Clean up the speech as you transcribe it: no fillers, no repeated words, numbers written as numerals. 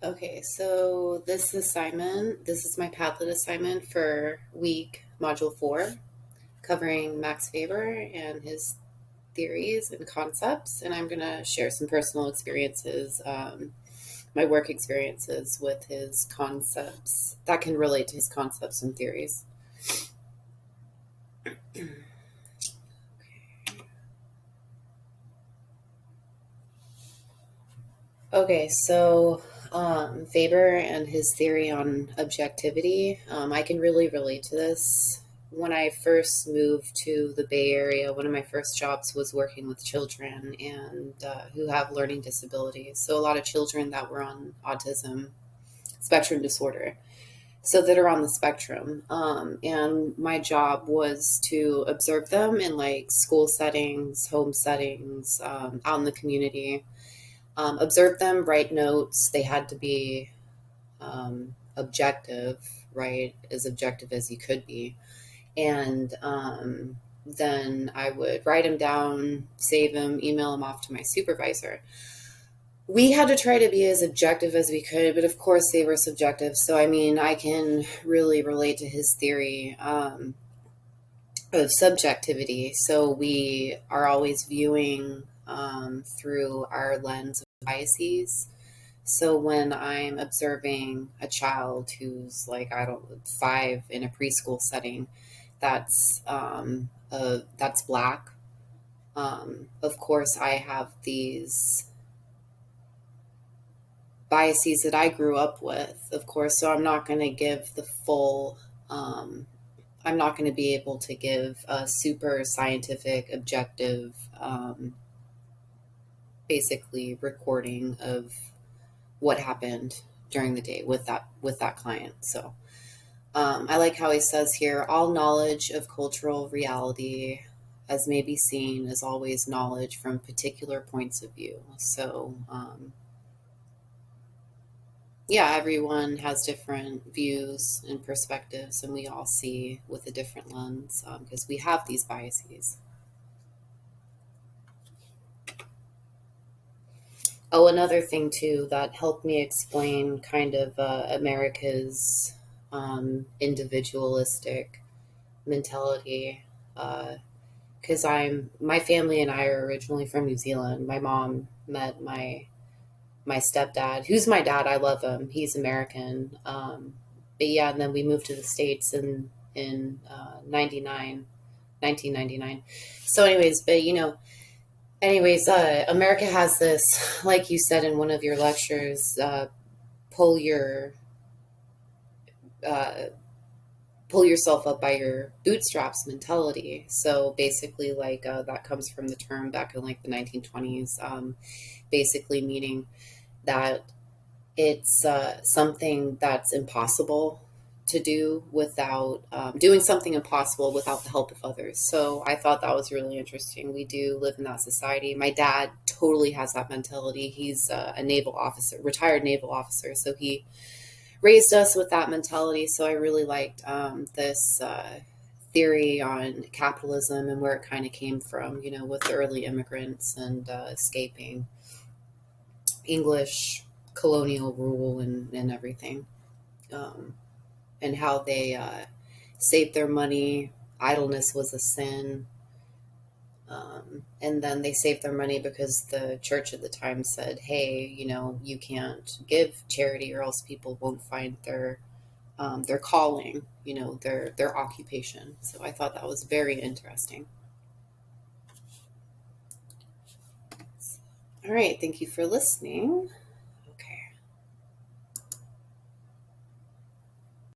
Okay, so this is my Padlet assignment for week module 4, covering Max Weber and his theories and concepts. And I'm going to share some personal experiences, my work experiences with his concepts that can relate to his concepts and theories. Okay, so Weber and his theory on objectivity, I can really relate to this. When I first moved to the Bay Area, one of my first jobs was working with children and who have learning disabilities. So a lot of children that were on autism spectrum disorder, so that are on the spectrum. And my job was to observe them in like school settings, home settings, out in the community, observe them, write notes. They had to be objective, right? As objective as you could be. And then I would write them down, save them, email them off to my supervisor. We had to try to be as objective as we could, but of course they were subjective. So, I mean, I can really relate to his theory of subjectivity. So, we are always viewing through our lens of biases. So when I'm observing a child who's like, I don't know, 5 in a preschool setting, that's black. Of course, I have these biases that I grew up with, of course. So I'm not going to give the full. I'm not going to be able to give a super scientific, objective, basically recording of what happened during the day with that client. So I like how he says here, all knowledge of cultural reality, as may be seen, is always knowledge from particular points of view. So yeah, everyone has different views and perspectives, and we all see with a different lens because we have these biases. Oh, another thing too that helped me explain kind of America's individualistic mentality, because my family and I are originally from New Zealand. My mom met my stepdad, who's my dad. I love him. He's American. But yeah, and then we moved to the States in 1999. So anyways, but America has this, like you said in one of your lectures, pull your uh, pull yourself up by your bootstraps mentality. So basically, like that comes from the term back in like the 1920s, basically meaning that it's something that's impossible to do without doing something impossible without the help of others. So I thought that was really interesting. We do live in that society. My dad totally has that mentality. He's a naval officer, retired naval officer. So he raised us with that mentality. So I really liked this theory on capitalism and where it kind of came from, with the early immigrants and escaping English colonial rule and everything, and how they saved their money. Idleness was a sin. And then they saved their money because the church at the time said, hey, you can't give charity or else people won't find their calling, their occupation. So I thought that was very interesting. All right. Thank you for listening.